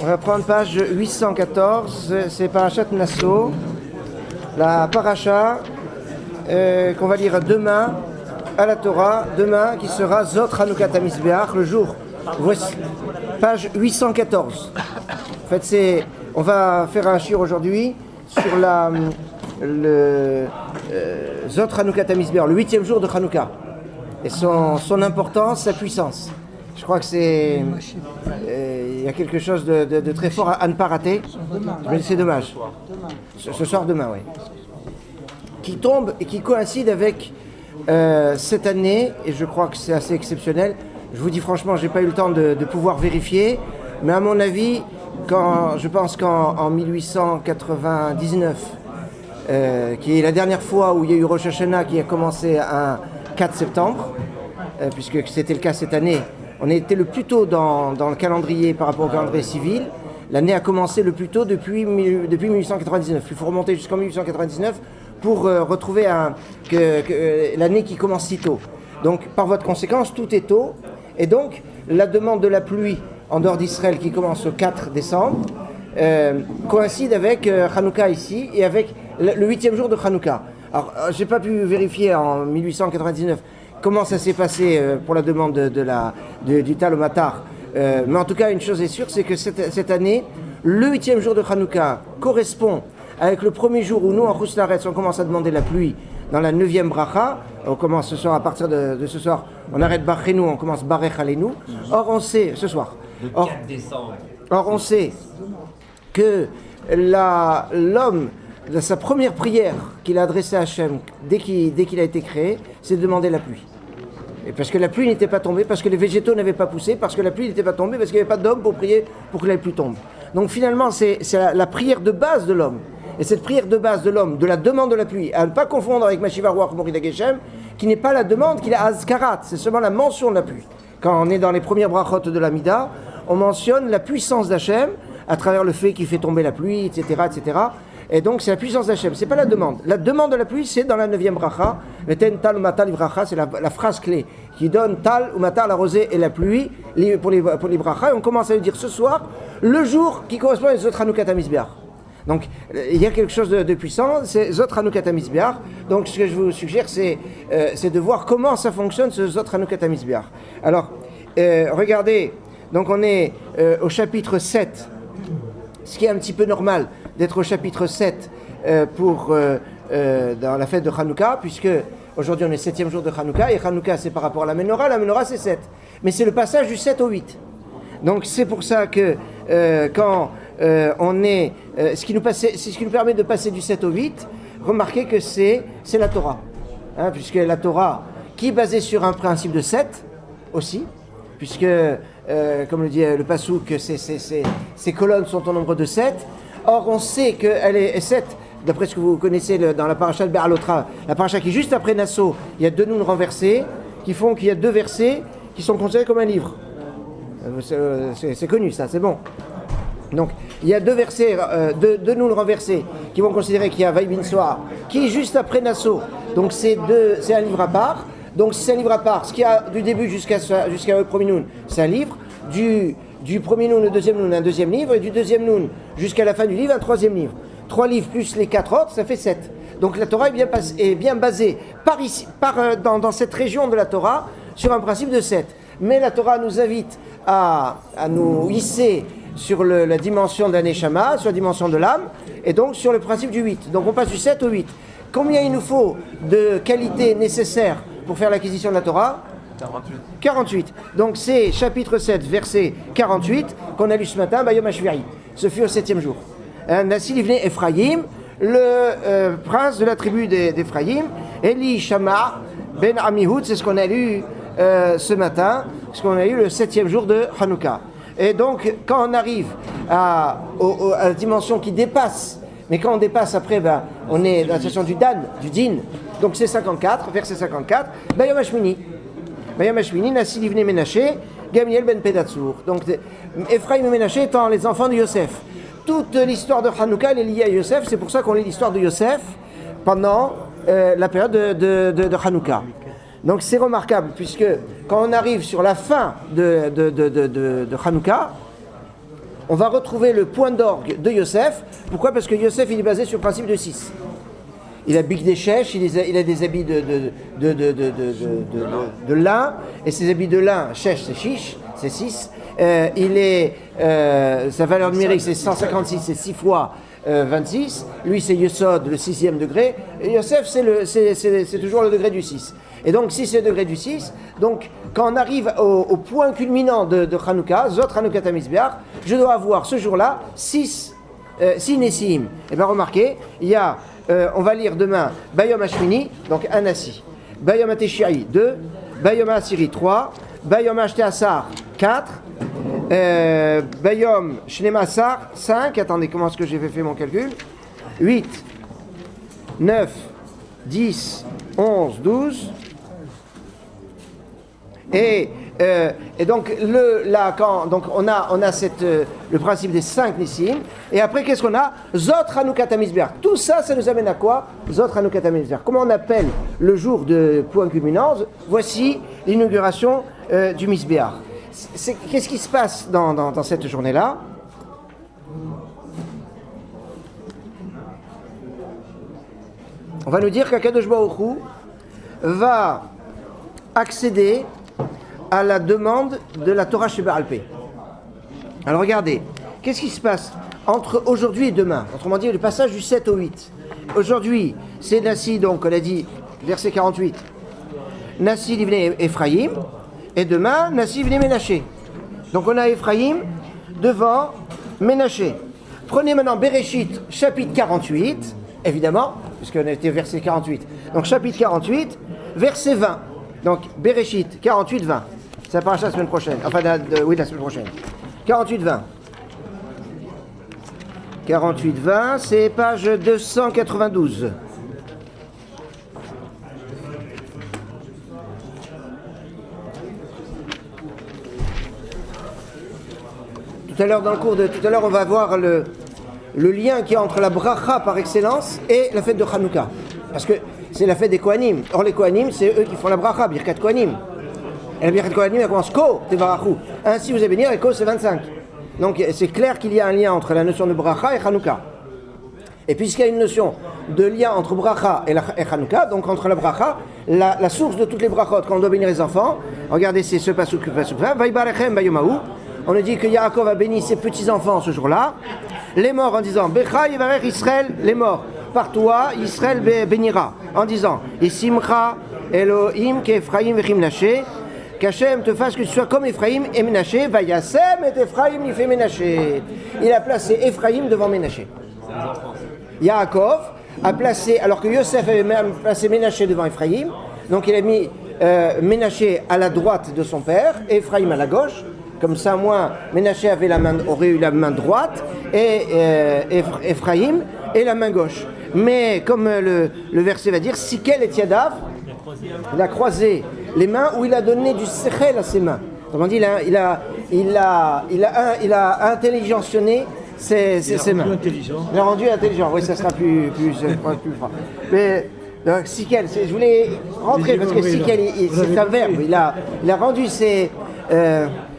On va prendre page 814, c'est Parashat Nasso, la paracha qu'on va lire demain à la Torah, demain qui sera Zot Chanukah Hamizbeach, le jour. Voici, page 814. En fait, on va faire un shir aujourd'hui sur le Zot Chanukah Hamizbeach, le 8e jour de Chanukah, et son importance, sa puissance. Je crois que il y a quelque chose de très fort à ne pas rater. Mais c'est dommage. Ce soir, demain, oui. Qui tombe et qui coïncide avec cette année, et je crois que c'est assez exceptionnel. Je vous dis franchement, je n'ai pas eu le temps de pouvoir vérifier, mais à mon avis, je pense qu'en 1899, qui est la dernière fois où il y a eu Rosh Hashanah qui a commencé un 4 septembre, puisque c'était le cas cette année. On était le plus tôt dans le calendrier par rapport au calendrier civil. L'année a commencé le plus tôt depuis 1899. Il faut remonter jusqu'en 1899 pour retrouver l'année qui commence si tôt. Donc, par votre conséquence, tout est tôt. Et donc, la demande de la pluie en dehors d'Israël qui commence le 4 décembre coïncide avec Hanouka ici et avec le 8e jour de Hanouka. Alors, je n'ai pas pu vérifier en 1899 comment ça s'est passé pour la demande du Tal au Matar. Mais en tout cas, une chose est sûre, c'est que cette année, le 8e jour de Hanouka correspond avec le premier jour où nous, en Chouslaretz, on commence à demander la pluie dans la 9e bracha. On commence ce soir, à partir de ce soir, on arrête Bachenu, on commence Barech Aleinu. Or, on sait, ce soir. Le 4 décembre. Or, on sait que l'homme, sa première prière qu'il a adressée à Hachem dès qu'il a été créé, c'est de demander la pluie. Et parce que la pluie n'était pas tombée, parce que les végétaux n'avaient pas poussé, parce que la pluie n'était pas tombée, parce qu'il n'y avait pas d'homme pour prier pour que la pluie tombe. Donc finalement, c'est la prière de base de l'homme. Et cette prière de base de l'homme, de la demande de la pluie, à ne pas confondre avec Mashiva Ruach Morida Geshem, qui n'est pas la demande, qu'il a Azkarat, c'est seulement la mention de la pluie. Quand on est dans les premières brachot de l'Amida, on mentionne la puissance d'Hachem à travers le fait qu'il fait tomber la pluie, etc., etc. Et donc c'est la puissance d'Hachem, c'est pas la demande. La demande de la pluie, c'est dans la 9e bracha. Le ten tal ou matal bracha, c'est la phrase clé qui donne tal ou matal, la rosée et la pluie pour les bracha. Et on commence à le dire ce soir, le jour qui correspond à Zot Chanukah Hamizbeach. Donc il y a quelque chose de puissant, c'est Zot Chanukah Hamizbeach. Donc ce que je vous suggère, c'est de voir comment ça fonctionne ce Zot Chanukah Hamizbeach. Alors regardez, donc on est au chapitre 7, ce qui est un petit peu normal d'être au chapitre 7 dans la fête de Hanouka, puisque aujourd'hui on est 7e jour de Hanouka, et Hanouka c'est par rapport à la menorah c'est 7. Mais c'est le passage du 7 au 8. Donc c'est pour ça que quand on est... c'est ce qui nous permet de passer du 7 au 8, remarquez que c'est la Torah. Hein, puisque la Torah, qui est basée sur un principe de 7 aussi, puisque, comme le dit le Passouk, ces colonnes sont au nombre de 7. Or, on sait qu'elle est 7, d'après ce que vous connaissez dans la paracha de Be'alotra, la paracha qui est juste après Nasso, il y a 2 nouns renversés, qui font qu'il y a 2 versets qui sont considérés comme un livre. C'est connu ça, c'est bon. Donc, il y a 2 versets, 2 nouns renversés, qui vont considérer qu'il y a Vaïbin Soar, qui est juste après Nasso. Donc, c'est un livre à part. Donc, c'est un livre à part. Ce qu'il y a du début jusqu'à le premier noun, c'est un livre. Du premier noun, le deuxième noun, un deuxième livre, et du deuxième noun jusqu'à la fin du livre, un troisième livre. 3 livres plus les 4 autres, ça fait 7. Donc la Torah est bien basée dans cette région de la Torah sur un principe de 7. Mais la Torah nous invite à nous hisser sur la dimension de la Neshama, sur la dimension de l'âme, et donc sur le principe du 8. Donc on passe du 7 au 8. Combien il nous faut de qualités nécessaires pour faire l'acquisition de la Torah ? 48. Donc c'est chapitre 7, verset 48 qu'on a lu ce matin, Bayom HaShvi'i. Ce fut au 7e jour. Nassi livné Ephraïm, le prince de la tribu d'Ephraïm, Eli Shama ben Amihud, c'est ce qu'on a lu ce matin, ce qu'on a lu le 7e jour de Hanouka. Et donc quand on arrive à la dimension qui dépasse, mais quand on dépasse après, on est dans la situation du Dan, du Din, donc c'est 54, verset 54, Bayom HaShmini. Bayom HaShmini, Nassi livné Menaché, Gamiel ben Pedatsur. Donc Ephraïm et Menaché étant les enfants de Yosef. Toute l'histoire de Hanouka elle est liée à Yosef, c'est pour ça qu'on lit l'histoire de Yosef pendant la période de Hanouka. Donc c'est remarquable, puisque quand on arrive sur la fin de Hanouka, on va retrouver le point d'orgue de Yosef. Pourquoi? Parce que Yosef, il est basé sur le principe de 6. Il a bique des chèches, il a des habits de lin, et ses habits de lin, chèche, c'est chiche, c'est 6. Sa valeur numérique, c'est 156, c'est 6 fois 26. Lui, c'est Yesod, le 6e degré. Et Yosef, c'est toujours le degré du 6. Et donc, si c'est le degré du 6, donc quand on arrive au point culminant de Hanouka, Zot Hanouka Tamizbeach, je dois avoir ce jour-là 6 Nessim. Et bien remarquez, il y a, on va lire demain Bayom Hashmini, donc un Nassi. Bayom Ateshai 2, Bayom Asiri 3, Bayom Ashteasar 4, Bayom Shnemasar 5, attendez, comment est-ce que j'ai fait mon calcul? 8, 9, 10, 11, 12. Et donc, donc on a le principe des 5 Nissim. Et après, qu'est-ce qu'on a? Zot Hanouka Tamizbeach. Tout ça, ça nous amène à quoi? Zot Hanouka Tamizbeach. Comment on appelle le jour de point culminant? Voici l'inauguration du Mizbeach. Qu'est-ce qui se passe dans cette journée-là? On va nous dire qu'Akadosh Baruch Hu va accéder à la demande de la Torah chez Baal Pé. Alors regardez, qu'est-ce qui se passe entre aujourd'hui et demain? Autrement dit, le passage du 7 au 8. Aujourd'hui, c'est Nassi, donc on a dit, verset 48, Nassi livné Ephraïm, et demain, Nassi livné Ménaché. Donc on a Ephraïm devant Ménaché. Prenez maintenant Bereshit, chapitre 48, évidemment, puisqu'on a été verset 48. Donc chapitre 48, verset 20. Donc Bereshit, 48, 20. Ça paraît la semaine prochaine. Enfin, oui, la semaine prochaine. 48-20. 48-20, c'est page 292. Tout à l'heure, dans le cours de tout à l'heure, on va voir le lien qu'il y a entre la bracha par excellence et la fête de Hanouka. Parce que c'est la fête des Kohanim. Or, les Kohanim, c'est eux qui font la bracha, Birkat Kohanim. Et la Birkat Kohanim, elle commence Ko, Tevarachu. Ainsi vous allez bénir, et Ko, c'est 25. Donc, c'est clair qu'il y a un lien entre la notion de bracha et Hanouka. Et puisqu'il y a une notion de lien entre bracha et Hanouka, donc entre la bracha, la source de toutes les brachot, quand on doit bénir les enfants, regardez, c'est ce pasuk 20, Vaibarechem Bayomahu. On nous dit que Yaakov a béni ses petits-enfants ce jour-là. Les morts en disant Becha Yivarech Israël, les morts. Par toi, Israël bénira. En disant Isimcha Elohim Kephraim Vechim Naché. Qu'Hachem te fasse que tu sois comme Ephraim et Ménaché. Vayasem et Ephraim il fait Ménaché. Il a placé Ephraim devant Ménaché. Yaakov a placé, alors que Yosef avait même placé Ménaché devant Ephraim, donc il a mis Ménaché à la droite de son père et Ephraim à la gauche. Comme ça, moi, Ménaché aurait eu la main droite et Ephraim et la main gauche. Mais comme le verset va dire, Sikel et Yadav, il a croisé les mains où il a donné du sechel à ses mains. Autrement dit, il a intelligentionné ses mains. Il a rendu intelligent. Oui, ça sera plus fort. Mais donc, Sikel, je voulais rentrer parce que Sikel, c'est un verbe. Il a rendu ses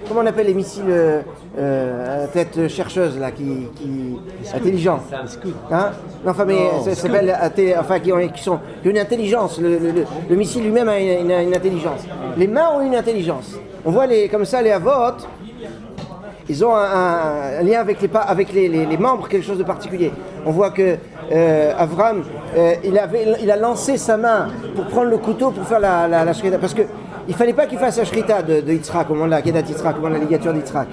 comment on appelle les missiles à tête chercheuse là, qui intelligents, hein? Non, enfin, mais ça s'appelle qui ont une intelligence. Le missile lui-même a une intelligence. Les mains ont une intelligence. On voit comme ça les avot, ils ont un lien avec les membres, quelque chose de particulier. On voit que Avram, il a lancé sa main pour prendre le couteau pour faire la shrita, parce que il fallait pas qu'il fasse la shrita de Yitzhak, comme on l'a, Kedat Yitzhak, comme on la ligature d'Yitzhak.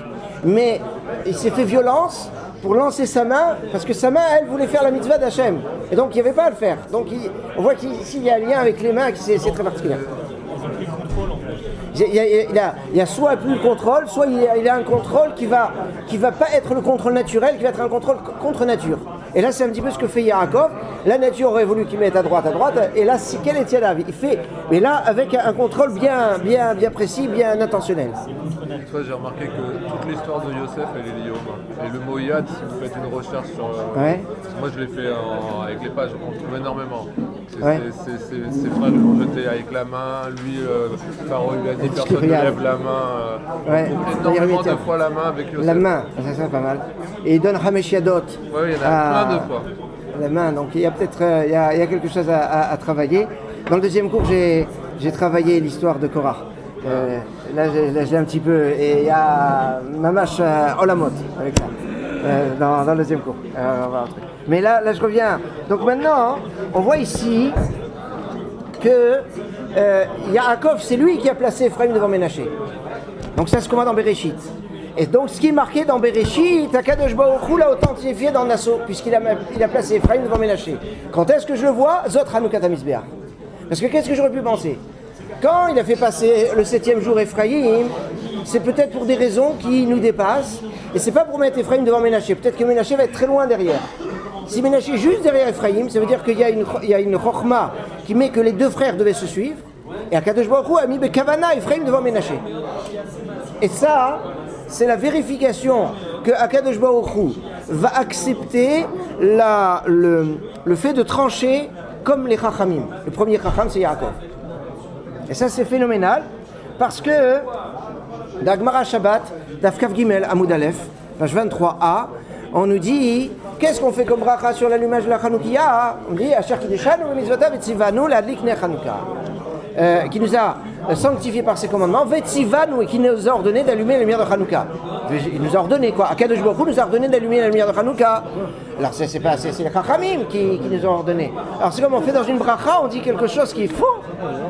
Mais il s'est fait violence pour lancer sa main, parce que sa main, elle voulait faire la mitzvah d'Hachem. Et donc, il n'y avait pas à le faire. Donc, on voit qu'ici, il y a un lien avec les mains, c'est très particulier. Il y a soit plus le contrôle, soit il y a un contrôle qui va pas être le contrôle naturel, qui va être un contrôle contre nature. Et là, c'est un petit peu ce que fait Yaakov. La nature aurait voulu qu'il mette à droite, et là, si quel est il fait, mais là, avec un contrôle bien précis, bien intentionnel. Une fois, j'ai remarqué que toute l'histoire de Yosef, elle est liée au mains. Et le mot yad, si vous faites une recherche sur... Ouais. Moi, je l'ai fait avec les pages, on trouve énormément. Ouais. Ses frères lui ont jeté avec la main, lui, Pharaon lui a dit personne ne lève la main. Ouais. On trouve énormément de fois la main avec Yosef. La main, ça c'est pas mal. Et il donne Hamesh Yadot. Oui, il y en a plein de fois. La main, donc il y a peut-être il y a quelque chose à travailler. Dans le deuxième cours, j'ai travaillé l'histoire de Korah. Là, j'ai un petit peu, et il y a Mamash Olamot avec ça, dans le deuxième cours. On va voir un truc. Mais là, je reviens. Donc maintenant, on voit ici que Yaakov, c'est lui qui a placé Ephraim devant Ménaché. Donc ça, c'est ce qu'on voit dans Bereshit. Et donc, ce qui est marqué dans Bereshit, Akadosh Baruch Hu l'a authentifié dans Nassau, puisqu'il a placé Ephraim devant Ménaché. Quand est-ce que je le vois? Zot Hanoukat HaMizbeach. Parce que qu'est-ce que j'aurais pu penser? Quand il a fait passer le 7e jour Ephraïm, c'est peut-être pour des raisons qui nous dépassent, et c'est pas pour mettre Ephraim devant Ménaché. Peut-être que Ménaché va être très loin derrière. Si Ménaché est juste derrière Ephraïm, ça veut dire qu'il y a une chokhma qui met que les deux frères devaient se suivre, et Akadosh Baruch Hu a mis Bekavana Ephraim devant Ménaché. Et ça, c'est la vérification que Akadosh Baruch Hu va accepter le fait de trancher comme les Chachamim. Le premier Chacham, c'est Yaakov. Et ça, c'est phénoménal, parce que dans Gemara Shabbat, Daf Kav Gimel, Amoud Aleph, page 23a, on nous dit, qu'est-ce qu'on fait comme bracha sur l'allumage de la Chanoukia? On dit, Asher Kideshanu v'mitzvotav v'tzivanu l'adlik ner Chanouka, qui nous a sanctifié par ses commandements, v'tzivanu, et qui nous a ordonné d'allumer la lumière de Chanouka. Il nous a ordonné quoi? Akadosh Baruch Hu nous a ordonné d'allumer la lumière de Chanouka. Alors c'est les Chachamim qui nous ont ordonné. Alors c'est comme on fait dans une bracha, on dit quelque chose qui est faux.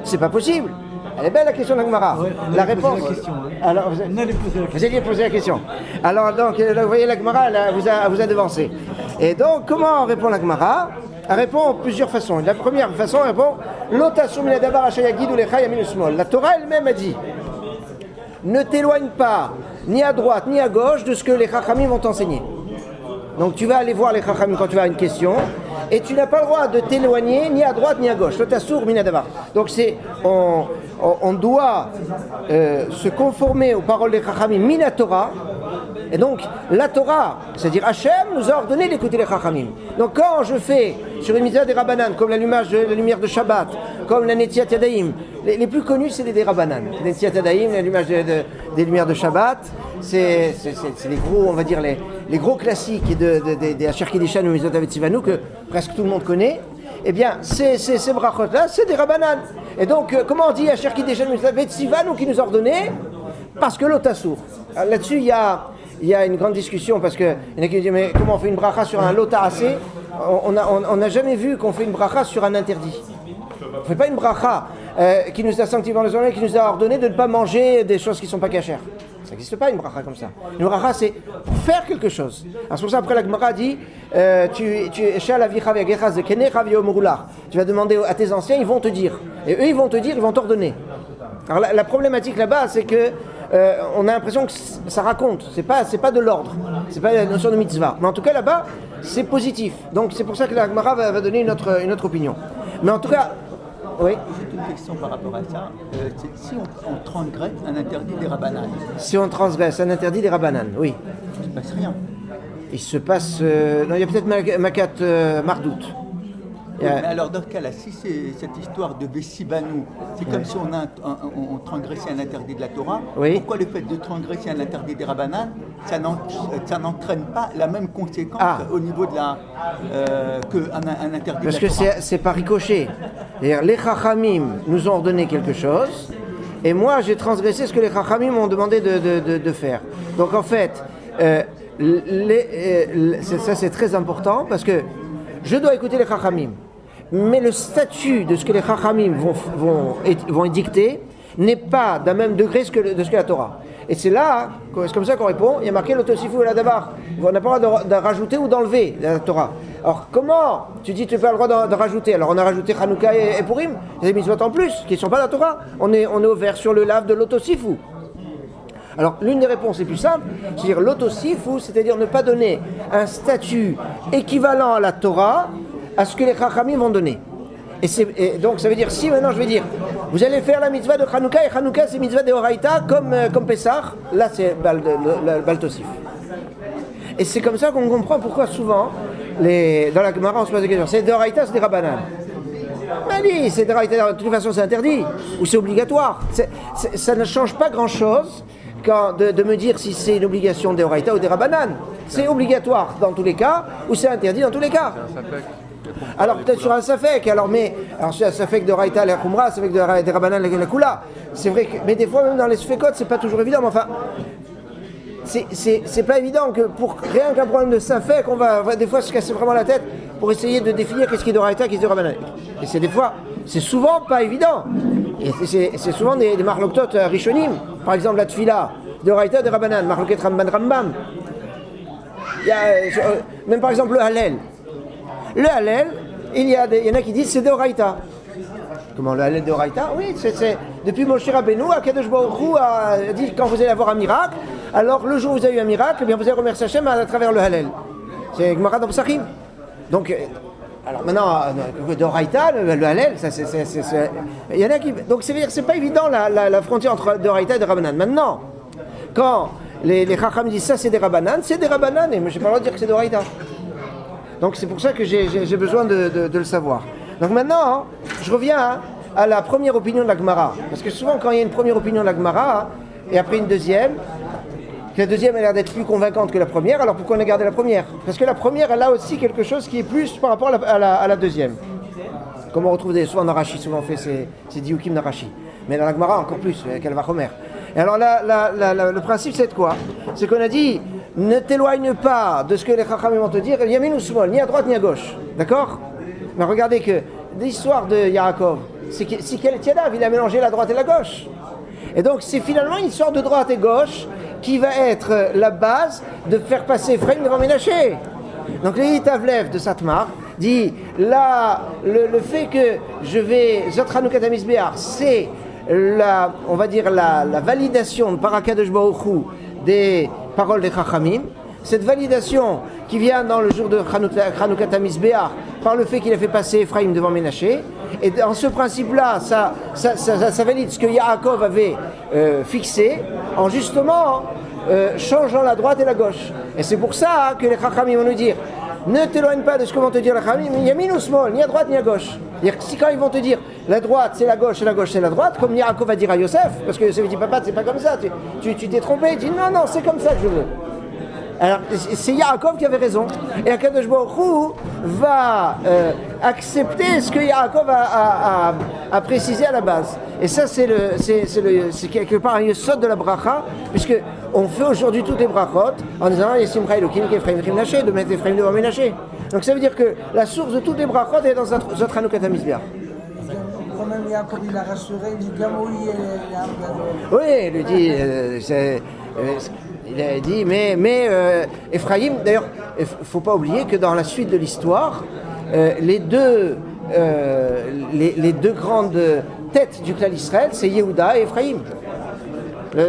C'est pas possible. Elle est belle la question de Gemara. Ouais, la réponse. La question, hein. Alors vous alliez poser la question. Alors donc là, vous voyez la Gemara, elle vous a devancé. Et donc comment répond la Gemara? Elle répond de plusieurs façons. La première façon, elle répond Lotasum minadavar ashayagid ulecha yamin usmol. La Torah elle-même a dit ne t'éloigne pas ni à droite ni à gauche de ce que les Chachamim vont t'enseigner. Donc tu vas aller voir les Chachamim quand tu as une question, et tu n'as pas le droit de t'éloigner ni à droite ni à gauche. Lotasur minadavar. Donc on doit se conformer aux paroles des Chachamim mina Torah. Et donc, la Torah, c'est-à-dire Hachem, nous a ordonné d'écouter les Chachamim. Donc, quand je fais sur une mitzvah des Rabbanan, comme l'allumage de la lumière de Shabbat, comme la Netziat Yadayim, les plus connus, c'est les des Rabbanan. Les Netziat Yadayim, l'allumage des lumières de Shabbat, c'est les gros, on va dire, les gros classiques des Asher Kideshanu ou Mitzvot Tzivanu que presque tout le monde connaît. Eh bien, ces brachot-là, c'est des Rabbanan. Et donc, comment on dit Asher Kideshanu ou Mitzvot Tzivanu qui nous a ordonné? Parce que l'Otassour. Là-dessus, il y a une grande discussion, parce qu'il y en a qui disent mais comment on fait une bracha sur un lota assez? On n'a jamais vu qu'on fait une bracha sur un interdit. On ne fait pas une bracha qui nous a sanctifié dans le zoné, qui nous a ordonné de ne pas manger des choses qui ne sont pas cachères. Ça n'existe pas une bracha comme ça. Une bracha, c'est pour faire quelque chose. Alors c'est pour ça, après la Gemara dit tu vas demander à tes anciens, ils vont te dire. Et eux, ils vont te dire, ils vont t'ordonner. Alors la problématique là-bas, c'est que on a l'impression que ça raconte, c'est pas de l'ordre, c'est pas la notion de mitzvah. Mais en tout cas là-bas, c'est positif. Donc c'est pour ça que la Gemara va donner une autre opinion. Mais en tout cas, oui. J'ai une question par rapport à ça. Si on transgresse un interdit des Rabbanan. Si on transgresse un interdit des Rabbanan, oui. Il ne se passe rien. Il se passe, non, il y a peut-être Makat Mardout. Oui, mais alors dans ce cas-là, si c'est cette histoire de Vessibanu, c'est comme si on transgressait un interdit de la Torah, oui. Pourquoi le fait de transgresser un interdit des Rabbanan, ça n'entraîne pas la même conséquence au niveau de qu'un interdit parce de la Torah? Parce que c'est par ricochet. C'est-à-dire, les Chachamim nous ont ordonné quelque chose, et moi j'ai transgressé ce que les Chachamim m'ont demandé de faire. Donc en fait, ça c'est très important, parce que je dois écouter les Chachamim. Mais le statut de ce que les Chachamim vont édicter n'est pas d'un même degré de ce que la Torah. Et c'est là, c'est comme ça qu'on répond, il y a marqué l'Otosifu et la Davar. On n'a pas le droit de rajouter ou d'enlever la Torah. Alors comment tu dis tu n'as pas le droit de rajouter? Alors on a rajouté Hanouka et Purim, des mitzvot en plus, qui ne sont pas la Torah. On est ouvert sur le lave de l'Otosifu. Alors, l'une des réponses les plus simples, c'est-à-dire l'autosifu, c'est-à-dire ne pas donner un statut équivalent à la Torah à ce que les Chachamim vont donner. Et donc ça veut dire, si maintenant je vais dire, vous allez faire la mitzvah de Hanouka, et Hanouka c'est mitzvah de Horaïta comme Pessah, là c'est Baltosif. Et c'est comme ça qu'on comprend pourquoi souvent, dans la Gemara on se pose des questions, c'est de Horaïta, c'est des Rabbanan. Mais oui, c'est de Horaïta, de toute façon c'est interdit, ou c'est obligatoire. Ça ne change pas grand-chose de me dire si c'est une obligation des Horaïta ou des Rabbanan. C'est obligatoire dans tous les cas, ou c'est interdit dans tous les cas. Alors peut-être sur un safek, alors sur un safek de Raïta la Khumra, un safek de Rabbanan la Kula. C'est vrai que, mais des fois même dans les safekot, c'est pas toujours évident, mais enfin, c'est pas évident que pour rien qu'un problème de safek, on va des fois se casser vraiment la tête pour essayer de définir qu'est-ce qui est de Raïta, qu'est-ce qui est de Rabbanan. Et c'est souvent pas évident. Et c'est souvent des marloktot rishonim, par exemple la tfila de Raïta de Rabbanan, marloket Rambam. Il y a, même par exemple le Hallel. Le Hallel, il y en a qui disent c'est de Horaïta. Comment le Hallel de Horaïta? Oui, c'est depuis Moshe Rabbeinu, Akadosh Baruch Hu a dit quand vous allez avoir un miracle, alors le jour où vous avez eu un miracle, eh bien vous allez remercier Hachem à travers le Hallel. C'est Gemara dans Psachim. Donc, alors maintenant, de Horaïta, le Hallel, il y en a qui. Donc c'est pas évident la frontière entre de Horaïta et de Rabbanan. Maintenant, quand les Chacham disent ça c'est des Rabbanan, et moi j'ai pas le droit de dire que c'est de Horaïta. Donc c'est pour ça que j'ai besoin de le savoir. Donc maintenant, je reviens à la première opinion de la Gemara. Parce que souvent quand il y a une première opinion de la Gemara, et après une deuxième, la deuxième a l'air d'être plus convaincante que la première, alors pourquoi on a gardé la première? Parce que la première, elle a aussi quelque chose qui est plus par rapport à la deuxième. Comme on retrouve souvent dans Rashi, souvent on fait ces diukim dans Rashi. Mais dans la Gemara encore plus, avec Al-Vachomer. Et alors le principe c'est de quoi? C'est qu'on a dit, ne t'éloigne pas de ce que les Chachamim vont te dire, Yamin ou Smol, ni à droite ni à gauche. D'accord? Mais regardez que l'histoire de Yaakov, c'est que si Tiadav, il a mélangé la droite et la gauche. Et donc c'est finalement une histoire de droite et gauche qui va être la base de faire passer Ephraim devant Ménaché. Donc le Tavlev de Satmar dit, là, le fait que je vais, Zot Hanoukat HaMizbeach, c'est on va dire la validation de Parakadosh Baruch Hu des paroles des Chachamim, cette validation qui vient dans le jour de Hanoukat HaMizbeach par le fait qu'il a fait passer Ephraim devant Ménaché, et dans ce principe-là, ça valide ce que Yaakov avait fixé, en justement changeant la droite et la gauche. Et c'est pour ça que les Chachamim vont nous dire, ne t'éloigne pas de ce que vont te dire les Chachamim, Yamin ou Smol, ni à droite ni à gauche. C'est-à-dire que si quand ils vont te dire la droite c'est la gauche et la gauche c'est la droite, comme Yaakov va dire à Yosef, parce que Yosef dit papa c'est pas comme ça, tu t'es trompé, il dit non c'est comme ça que je veux. Alors c'est Yaakov qui avait raison, et Akadosh Baruch Hu va accepter ce que Yaakov a précisé à la base. Et ça c'est quelque part un yesod de la bracha, puisque on fait aujourd'hui toutes les brachot en disant Yesimcha Elokim Ephraim Naché, de mettre Ephraim devant Ménaché. Donc ça veut dire que la source de toutes les brachot est dans Zot Hanoukat HaMizbeach. Quand même Yaakov il a rassuré, il dit Gamoui et oui, il lui dit il a dit mais Ephraim, d'ailleurs il ne faut pas oublier que dans la suite de l'histoire les deux grandes têtes du clan d'Israël, c'est Yehuda et Ephraim.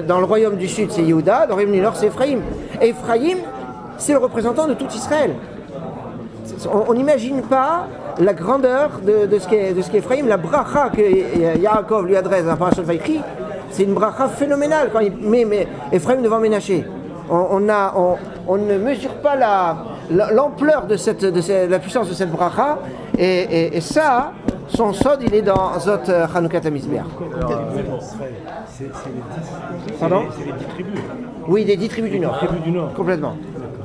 Dans le royaume du sud c'est Yehuda, dans le royaume du nord c'est Ephraim. Et Ephraim c'est le représentant de tout Israël. On n'imagine pas la grandeur de ce qu'est Ephraim, la bracha que Yaakov lui adresse dans la parashat Vaïkri, c'est une bracha phénoménale quand il met Ephraim devant Ménaché. On ne mesure pas l'ampleur de la puissance de cette bracha, et ça, son sod, il est dans Zot Hanoukat HaMizbeach. Pardon ? C'est les 10 tribus. Oui, des 10 tribus du Nord. Tribus du Nord.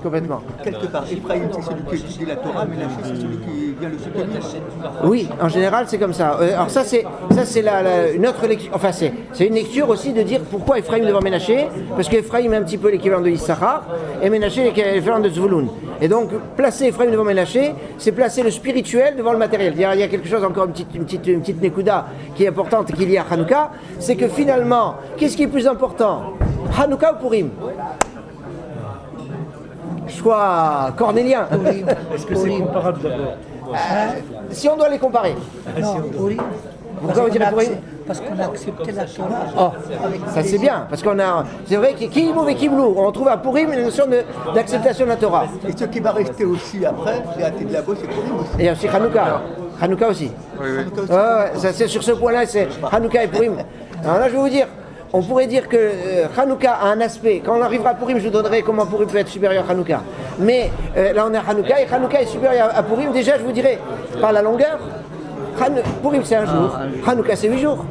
Complètement. Quelque part, Ephraim, c'est celui qui étudie la Torah, mais Ménaché, c'est celui qui vient le soutenir. Oui, en général, c'est comme ça. Alors ça, c'est une autre lecture. Enfin, c'est une lecture aussi de dire pourquoi Ephraim devant Ménaché, parce qu'Ephraim est un petit peu l'équivalent de Issachar, et Ménaché est l'équivalent de Zvouloun. Et donc, placer Ephraim devant Ménaché, c'est placer le spirituel devant le matériel. Il y a quelque chose, encore une petite nekuda qui est importante et qui est liée à Hanouka, c'est que finalement, qu'est-ce qui est plus important, Hanouka ou Purim? Choix cornélien. Est-ce que c'est comparable d'abord? Si on doit les comparer. Non, Purim. Pourquoi vous direz Purim? Parce qu'on a accepté la Torah. Oh, ça c'est bien, parce qu'on a, c'est vrai on trouve à Purim une notion d'acceptation de la Torah. Et ce qui va rester aussi après, les athées de la gauche, c'est Purim aussi. Et il y a aussi Hanouka aussi. Oui, oui. Hanouka aussi. Ça, c'est sur ce point-là, c'est Hanouka et Purim. Alors là, je vais vous dire, on pourrait dire que Hanouka a un aspect. Quand on arrivera à Purim, je vous donnerai comment Purim peut être supérieur à Hanouka. Mais là, on est à Hanouka, et Hanouka est supérieur à Purim. Déjà, je vous dirais, par la longueur, Purim c'est un jour, Hanouka c'est 8 jours.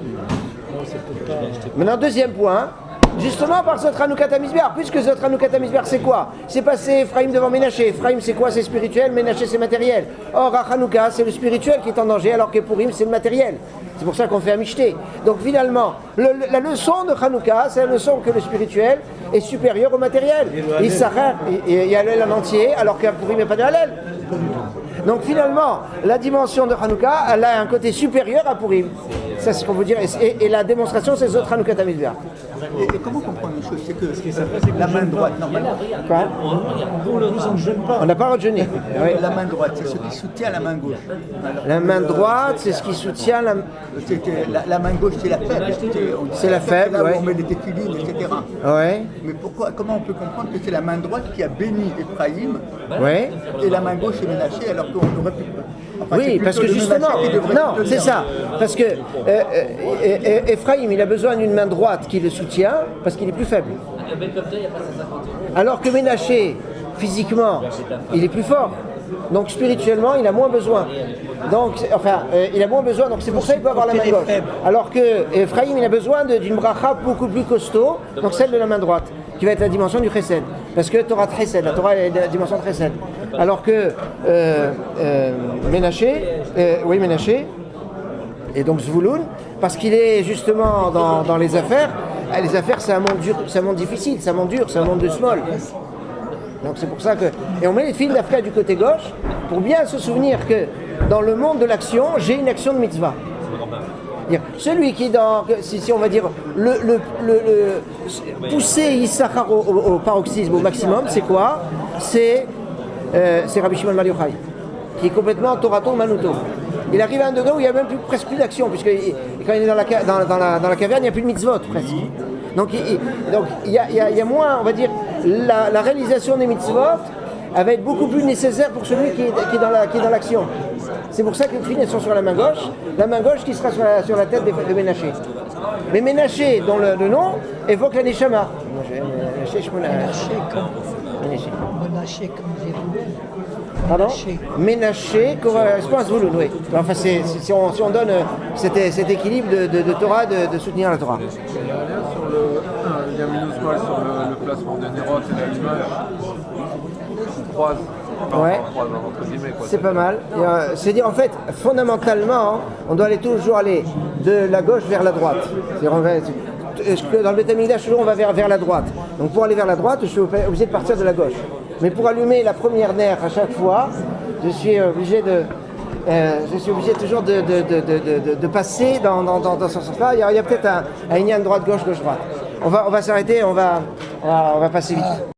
Maintenant, deuxième point, justement par Zot Hanouka Tamizbeach, puisque Zot Hanouka Tamizbeach c'est quoi? C'est passer Ephraim devant Ménaché. Ephraim c'est quoi? C'est spirituel, Ménaché c'est matériel. Or à Hanouka c'est le spirituel qui est en danger, alors que Purim c'est le matériel. C'est pour ça qu'on fait un michté. Donc finalement, la leçon de Hanouka, c'est la leçon que le spirituel est supérieur au matériel. Il s'arrête, il y a l'Hallel en entier, alors qu'à Purim il n'y a pas de Hallel. Donc finalement, la dimension de Hanouka, elle a un côté supérieur à Purim. Ça c'est ce qu'on veut dire. Et la démonstration, c'est Zot Hanouka Tamizbeach. Et comment comprendre une chose? C'est que la main droite, normalement, Quoi? On n'a pas le droit de jeûner. Oui. la main droite, c'est ce qui soutient la main gauche. Alors, La main droite, c'est ce qui soutient la... la main gauche, c'est la faible. C'est la faible, là où ouais. on met des téphilines, etc. Ouais, Mais comment on peut comprendre que c'est la main droite qui a béni Ephraïm ouais. et la main gauche est Ménaché, alors qu'on aurait pu... Enfin, c'est Oui, parce que plutôt le justement, Ménaché qui devrait non, soutenir. c'est ça. Parce que Ephraïm, il a besoin d'une main droite qui le soutient, parce qu'il est plus faible. Alors que Ménaché, physiquement, il est plus fort. Donc spirituellement, il a moins besoin. Donc, il a moins besoin, donc c'est pour ça qu'il peut avoir la main gauche. Alors que Ephraïm, il a besoin d'une bracha beaucoup plus costaud, donc celle de la main droite, qui va être la dimension du chesed. Parce que Torah de chesed, la Torah est la dimension de chesed. Alors que Ménaché, et donc Zvouloun, parce qu'il est justement dans les affaires. Les affaires, c'est un monde dur, c'est un monde difficile, c'est un monde dur, c'est un monde de small. Donc c'est pour ça que... Et on met les fils d'Afka du côté gauche pour bien se souvenir que dans le monde de l'action, j'ai une action de mitzvah. Celui qui est dans, si on va dire, pousser Issachar au paroxysme, au maximum, c'est quoi? C'est Rabbi Shimon Bar Yochai, qui est complètement Torato Manuto. Il arrive à un degré où il n'y a même presque plus d'action, puisque quand il est dans la caverne, il n'y a plus de mitzvot presque. Donc il y a moins, on va dire, la réalisation des mitzvot, elle va être beaucoup plus nécessaire pour celui qui est dans l'action. C'est pour ça que les filles sont sur la main gauche qui sera sur la tête de Ménaché. Mais Ménaché, dont le nom, évoque la Neshama. Ménaché comme Zéroulen. Pardon? Ménaché correspond à Zvouloun, oui. Enfin, si on donne cet équilibre de Torah, de soutenir la Torah. Il y a un lien sur il y a Minus Mal sur le placement des Nérotes et de l'image. On croise. Ouais. Entre guillemets, quoi. C'est pas mal. C'est-à-dire, en fait, fondamentalement, on doit toujours aller de la gauche vers la droite. Dans le Beth Amikdash, toujours on va vers la droite. Donc pour aller vers la droite, je suis obligé de partir de la gauche. Mais pour allumer la première nerf à chaque fois, je suis obligé toujours de passer dans ce sens-là. Il y a peut-être un Inyan droite-gauche, gauche-droite. On va s'arrêter, on va passer vite.